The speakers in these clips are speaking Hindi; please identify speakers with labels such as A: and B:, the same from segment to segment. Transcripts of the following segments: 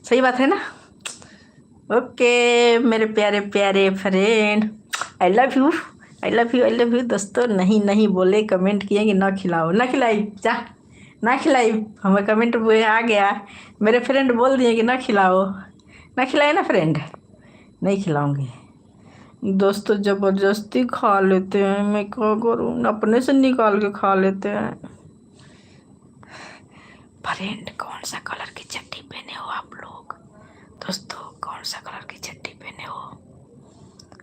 A: सही बात है ना। ओके मेरे प्यारे प्यारे friend, I love you, I love you, I love you. दोस्तों नहीं नहीं बोले, कमेंट किए कि ना खिलाओ, ना खिलाई जा, ना खिलाई। हमें कमेंट में आ गया, मेरे फ्रेंड बोल दिए कि ना खिलाओ, ना खिलाए ना फ्रेंड, नहीं खिलाऊंगी। दोस्तों जबरदस्ती खा लेते हैं, मैं क्या करूँ, अपने से निकाल के खा लेते हैं। फ्रेंड कौन सा कलर की चड्डी पहने हो आप लोग? दोस्तों कौन सा कलर की चड्डी पहने हो?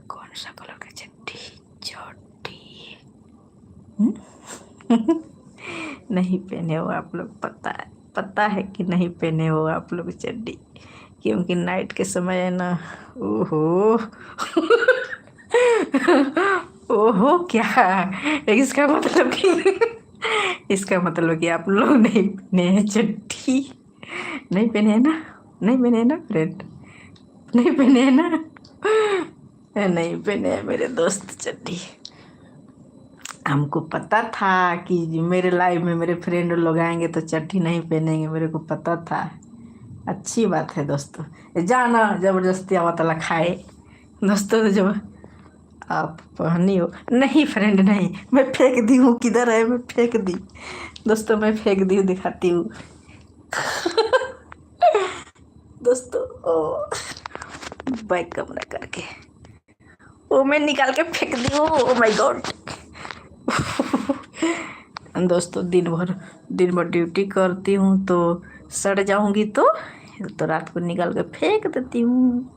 A: कौन सा कलर की चड्डी? चड्डी नहीं पहने हो आप लोग, पता है कि नहीं पहने हो आप लोग चड्डी, क्योंकि नाइट के समय है ना। ओहो ओहो क्या, इसका मतलब कि इसका मतलब कि आप लोग नहीं पहने हैं चड्डी, नहीं पहने हैं ना, नहीं पहने हैं ना फ्रेंड, नहीं पहने हैं ना, नहीं पहने हैं मेरे दोस्त चड्डी। हमको पता था कि मेरे लाइफ में मेरे फ्रेंड लोग आएंगे तो चड्डी नहीं पहनेंगे, मेरे को पता था। अच्छी बात है दोस्तों, जाना जबरदस्ती आवा तला खाए। दोस्तों जब आप पहनी हो, नहीं फ्रेंड नहीं, मैं फेंक दी हूँ, किधर है, मैं फेंक दी। दोस्तों मैं फेंक दी हूँ, दिखाती हूँ। दोस्तों ओ बैक कमरा करके, वो मैं निकाल के फेंक दी हूँ। Oh my God. दोस्तों दिन भर ड्यूटी करती हूँ तो सड़ जाऊंगी, तो रात को निकाल के फेंक देती हूँ।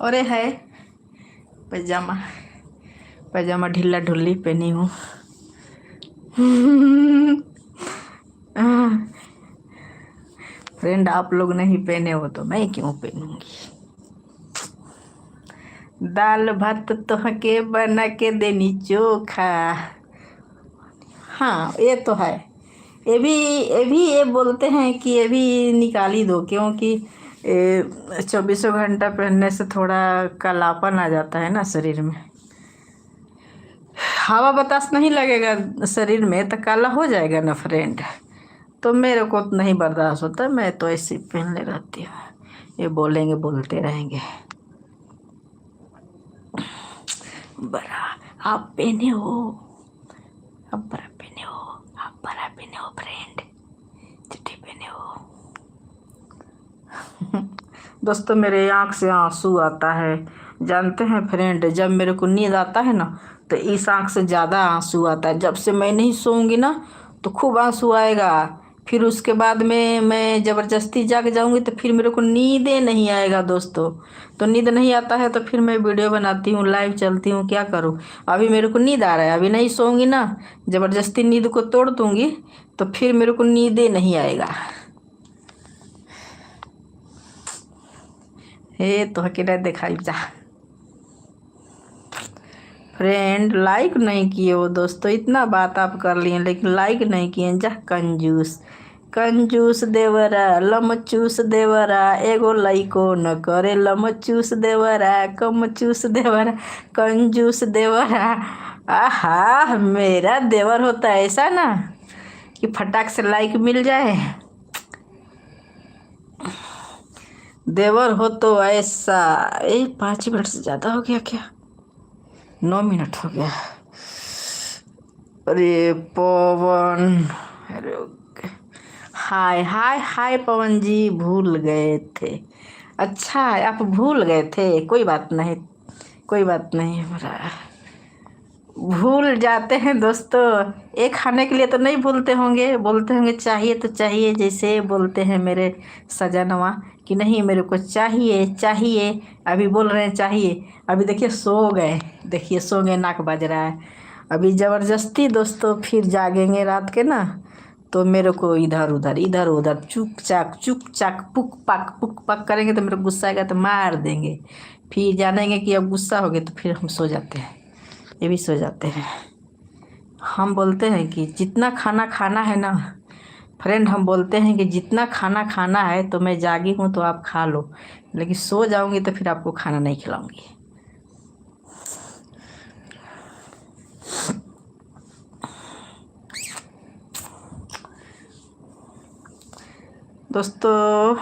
A: और ये है पैजामा, पैजामा ढीला ढुल्ली पहनी हूँ। फ्रेंड आप लोग नहीं पहने हो तो मैं क्यों पहनूंगी। दाल भात तो हके बना के देनी चोखा। हाँ ये तो है, ये बोलते हैं कि ये भी निकाल ही दो, क्योंकि 24 घंटा पहनने से थोड़ा कालापन आ जाता है ना शरीर में, हवा बतास नहीं लगेगा शरीर में तो काला हो जाएगा ना फ्रेंड। तो मेरे को तो नहीं बर्दाश्त होता, मैं तो ऐसे पहनले रहती हूँ। ये बोलेंगे बोलते रहेंगे, बड़ा आप पहने हो, आप बड़ा पहने हो, आप बड़ा पहने हो फ्रेंड, चिट्ठी पहने हो। दोस्तों मेरे आँख से आंसू आता है, जानते हैं फ्रेंड, जब मेरे को नींद आता है ना तो इस आँख से ज़्यादा आंसू आता है। जब से मैं नहीं सोऊंगी ना तो खूब आंसू आएगा, फिर उसके बाद में मैं ज़बरदस्ती जाग जाऊंगी तो फिर मेरे को नींदे नहीं आएगा दोस्तों। तो नींद नहीं आता है तो फिर मैं वीडियो बनाती हूँ, लाइव चलती हूँ, क्या करूँ। अभी मेरे को नींद आ रहा है, अभी नहीं सोऊंगी ना, ज़बरदस्ती नींद को तोड़ दूंगी तो फिर मेरे को नींदे नहीं आएगा। हे तो हकीकत दिखाई जा। फ्रेंड लाइक नहीं किए हो दोस्तों, इतना बात आप कर लिए लेकिन लाइक नहीं किए, जा कंजूस, कंजूस देवरा, लमचूस देवरा, एगो लाइको न करे, लमचूस देवरा, कमचूस देवरा, कंजूस देवरा। आहा मेरा देवर होता है ऐसा ना कि फटाक से लाइक मिल जाए, देवर हो तो ऐसा। 5 मिनट से ज़्यादा हो गया क्या? 9 मिनट हो गया। अरे पवन, अरे हाय हाय हाय पवन जी, भूल गए थे। अच्छा आप भूल गए थे, कोई बात नहीं, कोई बात नहीं, हमारा भूल जाते हैं दोस्तों। एक खाने के लिए तो नहीं भूलते होंगे, बोलते होंगे चाहिए तो चाहिए, जैसे बोलते हैं मेरे सजनवा कि नहीं मेरे को चाहिए चाहिए, अभी बोल रहे हैं चाहिए। अभी देखिए सो गए, देखिए सो गए, नाक बज रहा है। अभी ज़बरदस्ती दोस्तों फिर जागेंगे रात के ना तो मेरे को इधर उधर चुक चाक पुक पक करेंगे तो मेरे को गुस्सा आएगा तो मार देंगे। फिर जानेंगे कि अब गुस्सा हो गए तो फिर हम सो जाते हैं, ये भी सो जाते हैं। हम बोलते हैं कि जितना खाना खाना है ना फ्रेंड, हम बोलते हैं कि जितना खाना खाना है तो मैं जागी हूँ तो आप खा लो, लेकिन सो जाऊंगी तो फिर आपको खाना नहीं खिलाऊंगी। दोस्तों